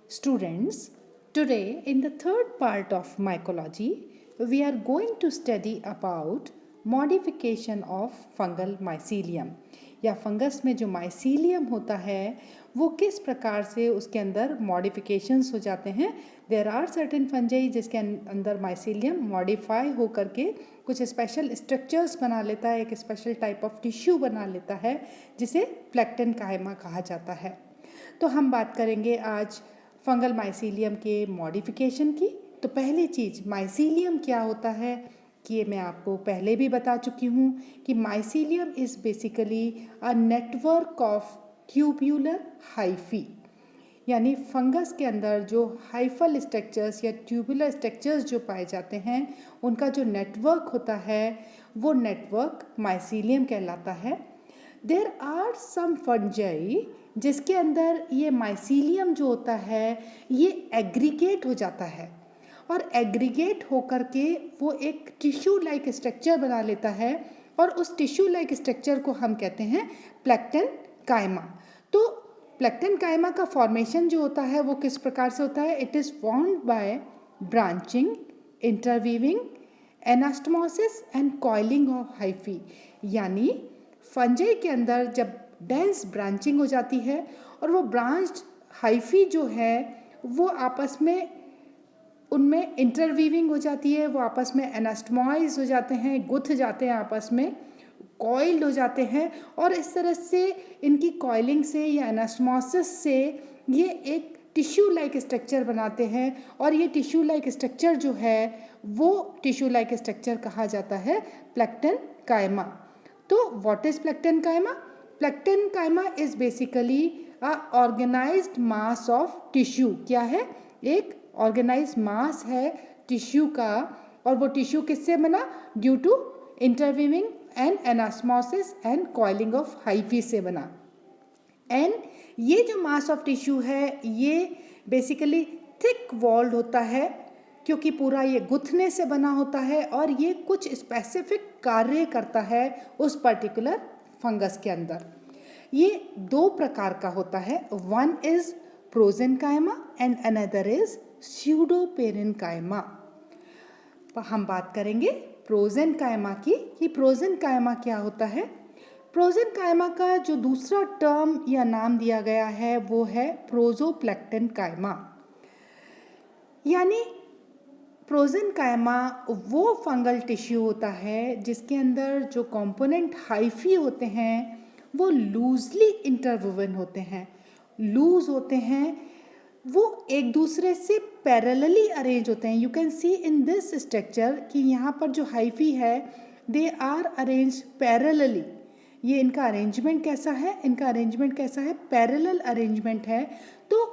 Students, today in the third part of mycology, we are going to study about modification of fungal mycelium या fungus में जो mycelium होता है वो किस प्रकार से उसके अंदर मॉडिफिकेशंस हो जाते हैं. देर आर सर्टेन फंजाई जिसके अंदर माइसीलियम मॉडिफाई हो करके कुछ स्पेशल स्ट्रक्चर्स बना लेता है, एक स्पेशल टाइप ऑफ टिश्यू बना लेता है जिसे प्लेक्टन कायमा कहा जाता है. तो हम बात करेंगे आज फंगल माइसीलियम के मॉडिफिकेशन की. तो पहली चीज़ माइसीलियम क्या होता है कि ये मैं आपको पहले भी बता चुकी हूँ कि mycelium is basically a network of tubular hyphae, यानी फंगस के अंदर जो हाइफल स्ट्रक्चर्स या ट्यूबुलर स्ट्रक्चर्स जो पाए जाते हैं उनका जो नेटवर्क होता है वो नेटवर्क माइसीलियम कहलाता है. देर आर सम फंजाई जिसके अंदर ये माइसीलियम जो होता है ये एग्रीगेट हो जाता है और एग्रीगेट होकर के वो एक टिश्यू लाइक स्ट्रक्चर बना लेता है और उस टिश्यू लाइक स्ट्रक्चर को हम कहते हैं प्लेक्टन कायमा. तो प्लेक्टन कायमा का फॉर्मेशन जो होता है वो किस प्रकार से होता है? It is formed by branching, interweaving, anastomosis and coiling of hyphae. यानी फंजाई के अंदर जब डेंस ब्रांचिंग हो जाती है और वो ब्रांच्ड हाइफी जो है वो आपस में उनमें इंटरवीविंग हो जाती है, वो आपस में एनास्टमॉइज हो जाते हैं, गुथ जाते हैं आपस में, कॉइल्ड हो जाते हैं और इस तरह से इनकी कॉइलिंग से या एनास्टमोसिस से ये एक टिश्यू लाइक स्ट्रक्चर बनाते हैं और ये टिश्यू लाइक स्ट्रक्चर जो है वो टिश्यू लाइक स्ट्रक्चर कहा जाता है प्लेक्टन कायमा. तो व्हाट इज प्लेक्टन कायमा? Plectenchyma is basically a organized mass of tissue. क्या है? एक ऑर्गेनाइज मास है टिश्यू का और वो टिश्यू किससे बना? Due to interweaving and anastomosis and coiling of hyphae से बना. एंड ये जो मास ऑफ टिश्यू है ये बेसिकली थिक वॉल्ड होता है क्योंकि पूरा ये गुथने से बना होता है और ये कुछ स्पेसिफिक कार्य करता है उस पर्टिकुलर फंगस के अंदर. ये दो प्रकार का होता है. One is prosenchyma and another is pseudoparenchyma. हम बात करेंगे प्रोजेनकाइमा की कि प्रोजेनकाइमा क्या होता है. प्रोजेनकाइमा का जो दूसरा टर्म या नाम दिया गया है वो है प्रोजोप्लेक्टन काइमा. यानी प्रोजेनकाइमा वो फंगल टिश्यू होता है जिसके अंदर जो कंपोनेंट हाइफी होते हैं वो लूजली इंटरवोवन होते हैं, लूज होते हैं, वो एक दूसरे से पैरेलली अरेंज होते हैं. You can see in this structure कि यहाँ पर जो हाइफी है दे आर अरेंज पैरेलली. ये इनका अरेंजमेंट कैसा है? इनका अरेंजमेंट कैसा है? पैरेलल अरेंजमेंट है. तो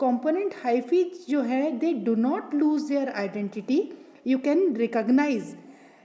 कंपोनेंट हाइफी जो है they do not lose their identity. You can recognize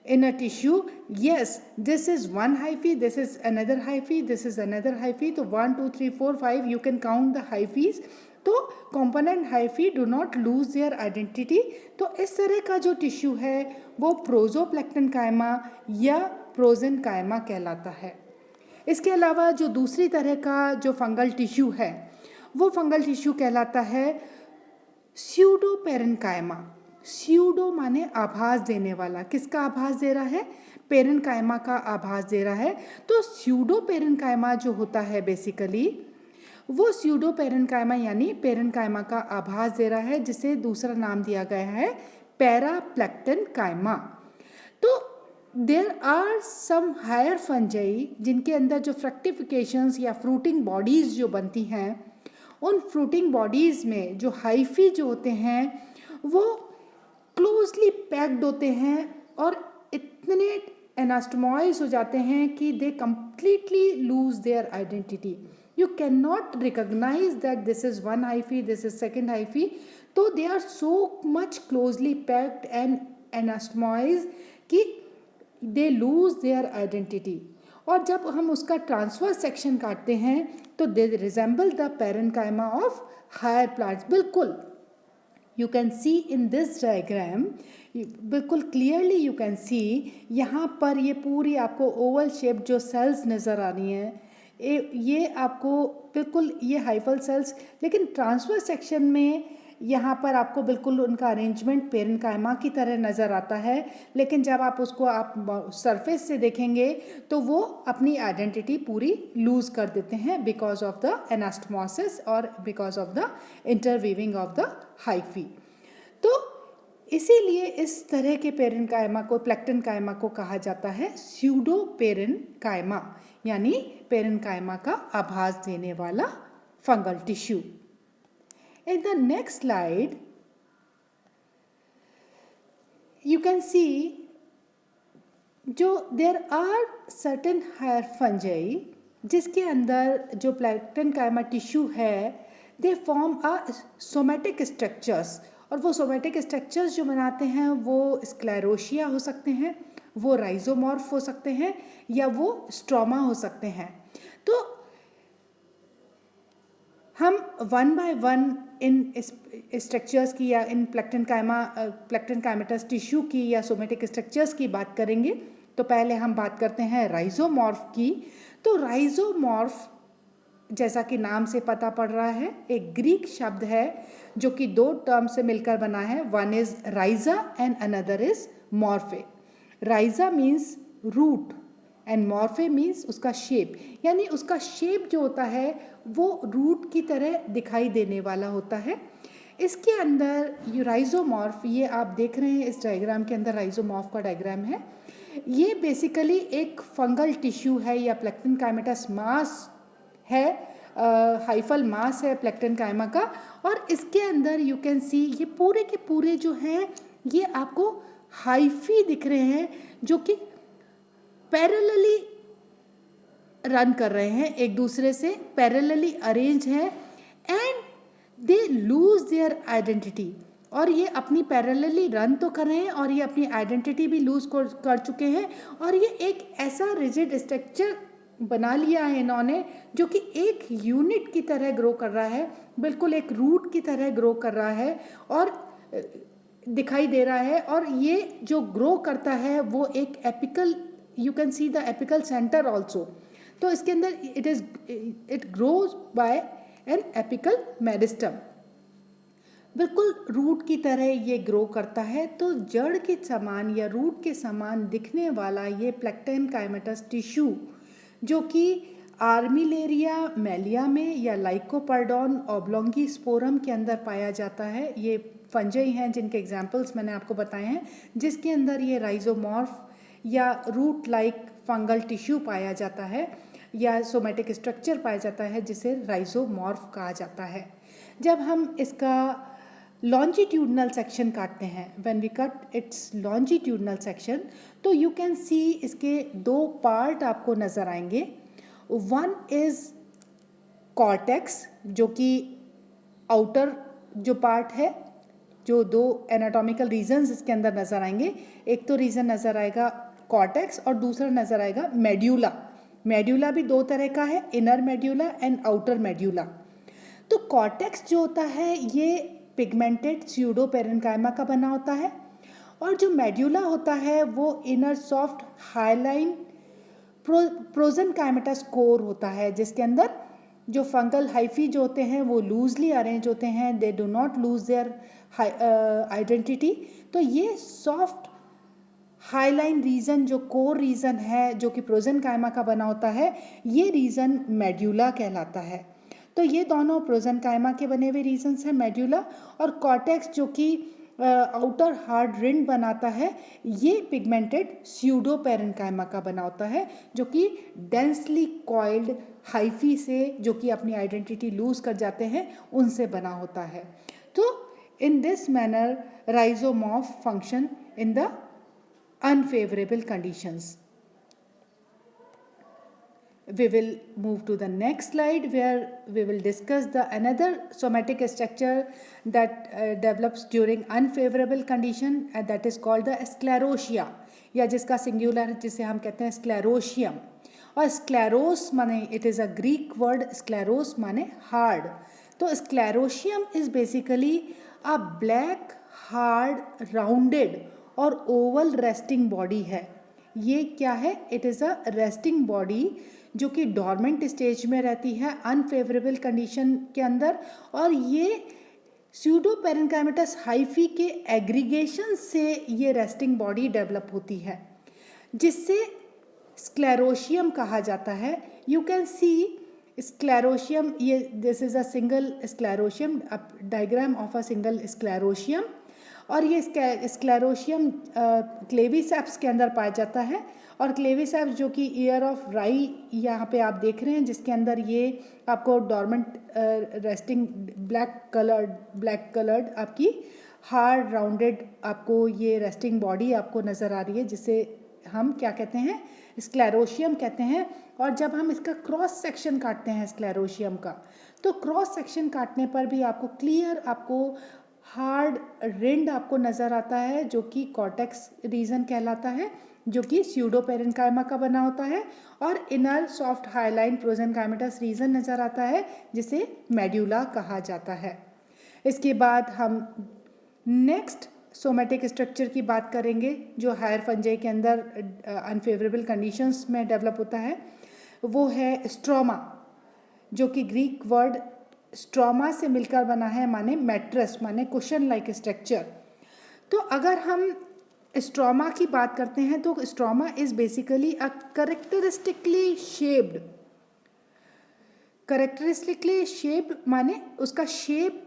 in a tissue, yes, this is one hyphae, this is another hyphae, this is another hyphae. तो 1 2 3 4 5 you can count the hyphaes. तो component hyphae do not lose their identity. तो इस तरह का जो tissue है वो प्रोजोप्लेक्टन कायमा या प्रोजेनकाइमा कहलाता है. इसके अलावा जो दूसरी तरह का जो फंगल टिश्यू है वो फंगल टिश्यू कहलाता है स्यूडोपेरेनकाइमा. स्यूडो माने आभास देने वाला. किसका आभास दे रहा है? पेरेनकाइमा का आभास दे रहा है. तो स्यूडो पेरेनकाइमा जो होता है बेसिकली वो स्यूडो पेरेनकाइमा यानी पेरेनकाइमा का आभास दे रहा है जिसे दूसरा नाम दिया गया है पैराप्लेक्टन काइमा. तो there are some higher fungi जिनके अंदर जो फ्रक्टिफिकेशंस या फ्रूटिंग बॉडीज़ जो बनती हैं उन फ्रूटिंग बॉडीज़ में जो हाइफी जो होते हैं वो क्लोजली पैक्ड होते हैं और इतने एनास्टमॉइज हो जाते हैं कि they completely lose their identity. You can not recognise that this is one hyphae, this is second hyphae. तो they are so much closely packed and anastomose कि दे लूज देयर आइडेंटिटी. और जब हम उसका ट्रांसफर सेक्शन काटते हैं तो they resemble the parenchyma of higher plants. बिल्कुल you can see in this diagram, बिल्कुल क्लियरली यू कैन सी यहाँ पर ये पूरी आपको ओवल शेप जो सेल्स नज़र आ रही हैं ये आपको बिल्कुल ये हाइफल सेल्स, लेकिन ट्रांसवर्स सेक्शन में यहाँ पर आपको बिल्कुल उनका अरेंजमेंट पेरेन्काइमा की तरह नज़र आता है, लेकिन जब आप उसको आप सरफेस से देखेंगे तो वो अपनी आइडेंटिटी पूरी लूज़ कर देते हैं बिकॉज ऑफ द एनास्टमोसिस और because of the interweaving of the hyphae. तो इसीलिए इस तरह के पेरेन्काइमा को, प्लेक्टेन्काइमा को कहा जाता है स्यूडो पेरेन्काइमा, यानी पेरेन्काइमा का आभास देने वाला fungal tissue. In the next slide, you can see जो there are certain hair fungi जिसके अंदर जो प्लेक्टेन्काइमा टिश्यू है they form a somatic structures, और वो सोमेटिक स्ट्रक्चर्स जो बनाते हैं वो स्क्लेरोशिया हो सकते हैं, वो राइजोमॉर्फ हो सकते हैं, या वो स्ट्रोमा हो सकते हैं। तो हम one by one in structures की या इन प्लेक्टेन्काइमेटस टिश्यू की या सोमेटिक स्ट्रक्चर्स की बात करेंगे। तो पहले हम बात करते हैं राइजोमॉर्फ की। तो राइजोमॉर्फ जैसा कि नाम से पता पड़ रहा है एक ग्रीक शब्द है जो कि दो टर्म से मिलकर बना है, one is rhiza and another is morphe. Rhiza means root and morphe means उसका शेप, यानी उसका शेप जो होता है वो रूट की तरह दिखाई देने वाला होता है। इसके अंदर ये राइजोमॉर्फ, ये आप देख रहे हैं इस डायग्राम के अंदर राइजोमॉर्फ का डायग्राम है। ये बेसिकली एक फंगल टिश्यू है या प्लेक्टेन्काइमेटस मास है, हाइफल मास है प्लेक्टेन्काइमा का, और इसके अंदर यू कैन सी ये पूरे के पूरे जो हैं ये आपको हाइफी दिख रहे हैं जो कि पैरेलली रन कर रहे हैं, एक दूसरे से पैरेलली अरेंज है, and they lose their identity. और ये अपनी पैरेलली रन तो कर रहे हैं और ये अपनी आइडेंटिटी भी लूज कर चुके हैं, और ये एक ऐसा रिजिड स्ट्रक्चर बना लिया है इन्होंने जो कि एक यूनिट की तरह ग्रो कर रहा है, बिल्कुल एक रूट की तरह ग्रो कर रहा है और दिखाई दे रहा है। और ये जो ग्रो करता है वो एक apical, you can see the apical centre also. तो इसके अंदर it grows by an apical meristem, बिल्कुल रूट की तरह ये ग्रो करता है। तो जड़ के समान या रूट के समान दिखने वाला ये प्लेक्टेन्काइमेटस टिश्यू जो कि आर्मिलेरिया मेलिया में या लाइकोपर्डोन ऑब्लोंगिस्पोरम के अंदर पाया जाता है। ये फंजाई हैं जिनके एग्जाम्पल्स मैंने आपको बताए हैं, जिसके अंदर ये राइजोमॉर्फ या रूट लाइक फंगल टिश्यू पाया जाता है या सोमेटिक स्ट्रक्चर पाया जाता है जिसे राइजोमॉर्फ कहा जाता है। जब हम इसका लॉन्जिट्यूडनल सेक्शन काटते हैं, when we cut its longitudinal section, तो यू कैन सी इसके दो पार्ट आपको नज़र आएंगे। वन इज़ कॉर्टेक्स जो कि आउटर जो पार्ट है, जो दो एनाटॉमिकल रीजन्स इसके अंदर नज़र आएंगे। एक तो रीजन नज़र आएगा कॉर्टेक्स और दूसरा नज़र आएगा मेड्यूला। मेड्यूला भी दो तरह का है, inner medulla and outer medulla. तो कॉर्टेक्स जो होता है ये पिगमेंटेड स्यूडो पेरेन्काइमा का बना होता है, और जो मेड्यूला होता है वो इनर सॉफ्ट हाइलाइन प्रोजेन्काइमेटस कोर होता है, जिसके अंदर जो फंगल हाइफी जो होते हैं वो लूजली अरेंज होते हैं, दे do not lose their identity. तो ये सॉफ्ट हाईलाइन रीजन जो कोर रीजन है जो कि प्रोजेन्काइमा का बना होता है, ये रीजन मेड्यूला कहलाता है। तो ये दोनों प्रोजेन्काइमा के बने हुए रीजन्स हैं, मेड्यूला और कॉर्टेक्स जो कि आउटर हार्ड रिंड बनाता है, ये पिगमेंटेड स्यूडो पेरेन्काइमा का बना होता है जो कि डेंसली कॉइल्ड हाइफी से, जो कि अपनी आइडेंटिटी लूज कर जाते हैं, उनसे बना होता है। तो in this manner rhizomorph function in the unfavorable conditions. We will move to the next slide where we will discuss the another somatic structure that develops during unfavorable condition, and that is called the sclerotia, या जिसका singular जिसे हम कहते हैं स्क्लेरोशियम। और skleros माने, it is a Greek word, skleros माने hard. तो sclerotium is basically a black hard rounded और ओवल रेस्टिंग बॉडी है। ये क्या है? It is a resting body जो कि डॉर्मेंट स्टेज में रहती है अनफेवरेबल कंडीशन के अंदर, और ये स्यूडो पेरेन्काइमेटस हाइफी के एग्रीगेशन से ये रेस्टिंग बॉडी डेवलप होती है, जिससे स्क्लेरोशियम कहा जाता है। यू कैन सी स्क्लेरोशियम, ये this is a single sclerotium, diagram of a single sclerotium, और ये स्क्लेरोशियम क्लेविसेप्स के अंदर पाया जाता है। और क्लेविसेप्स जो कि ईयर ऑफ राई यहाँ पे आप देख रहे हैं, जिसके अंदर ये आपको डॉर्मेंट रेस्टिंग ब्लैक कलर्ड आपकी हार्ड राउंडेड आपको ये रेस्टिंग बॉडी आपको नज़र आ रही है, जिसे हम क्या कहते हैं, स्क्लेरोशियम कहते हैं। और जब हम इसका क्रॉस सेक्शन काटते हैं स्क्लेरोशियम का, तो क्रॉस सेक्शन काटने पर भी आपको क्लियर आपको हार्ड रिंड आपको नज़र आता है, जो कि कॉर्टेक्स रीजन कहलाता है, जो कि स्यूडो पेरेन्काइमा का बना होता है। और इनर सॉफ्ट हाईलाइन प्रोजेन्काइमेटस रीजन नज़र आता है, जिसे मेड्यूला कहा जाता है। इसके बाद हम नेक्स्ट सोमेटिक स्ट्रक्चर की बात करेंगे, जो हायर फंजाई के अंदर अनफेवरेबल कंडीशंस में डेवलप होता है। वो है स्ट्रोमा, जो कि ग्रीक वर्ड स्ट्रोमा से मिलकर बना है, माने मैट्रेस, माने कुशन लाइक स्ट्रक्चर। तो अगर हम स्ट्रोमा की बात करते हैं, तो stroma is basically a करेक्टरिस्टिकली shaped माने उसका शेप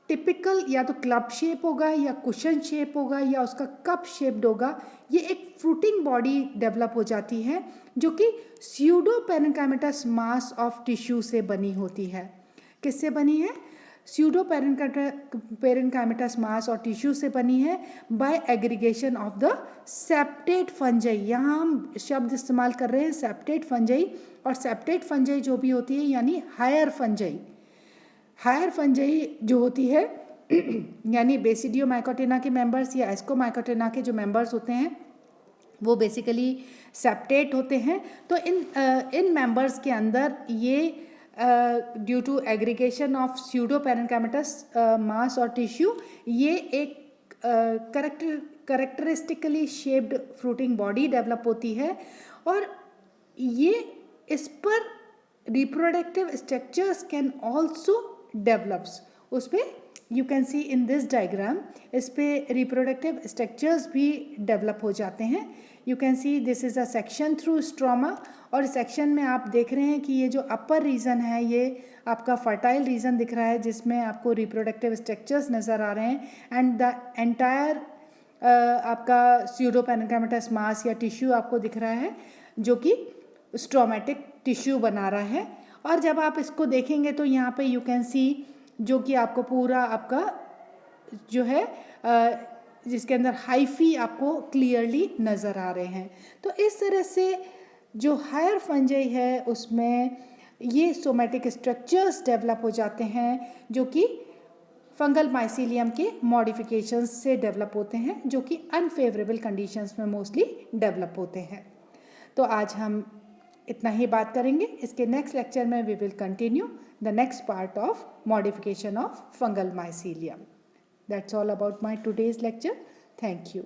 टिपिकल या तो क्लब शेप होगा, या कुशन शेप होगा, या उसका कप शेप्ड होगा। ये एक फ्रूटिंग बॉडी डेवलप हो जाती है, जो कि pseudo parenchymatous mass of tissue से बनी होती है। किससे बनी है? स्यूडो पेरेन्काइमेटस मास और टिश्यू से बनी है by aggregation of the septate fungi. यहाँ हम शब्द इस्तेमाल कर रहे हैं सेप्टेट फंजाई, और सेप्टेट फंजाई जो भी होती है यानी हायर फंजाई जो होती है यानी बेसिडियो माइकोटेना के मेंबर्स या एस्कोमाइकोटेना के जो मेंबर्स होते हैं, वो बेसिकली सेप्टेट होते हैं। तो इन मेंबर्स के अंदर ये due to aggregation of pseudo parenchymatous mass और टिश्यू, ये एक characteristically shaped fruiting body develop होती है। और ये इस पर reproductive structures can also develops. उस पर you can see in this diagram, इस पे रिप्रोडक्टिव स्ट्रक्चर्स भी डेवलप हो जाते हैं। You can see this is a section through stroma, और सेक्शन में आप देख रहे हैं कि ये जो अपर रीजन है, ये आपका फर्टाइल रीजन दिख रहा है, जिसमें आपको रिप्रोडक्टिव स्ट्रक्चर्स नज़र आ रहे हैं, एंड द एंटायर आपका स्यूडो पेरेन्काइमेटस मास या टिश्यू आपको दिख रहा है, जो कि स्ट्रोमेटिक टिश्यू बना रहा है। और जब आप इसको देखेंगे तो यहाँ पे यू कैन सी, जो कि आपको पूरा आपका जो है जिसके अंदर हाइफी आपको क्लियरली नज़र आ रहे हैं। तो इस तरह से जो हायर फंजाई है उसमें ये सोमेटिक स्ट्रक्चर्स डेवलप हो जाते हैं, जो कि फंगल माइसीलियम के मॉडिफिकेशंस से डेवलप होते हैं, जो कि अनफेवरेबल कंडीशंस में मोस्टली डेवलप होते हैं। तो आज हम इतना ही बात करेंगे। इसके नेक्स्ट लेक्चर में we will continue the next part of modification of fungal mycelium. That's all about my today's lecture. Thank you.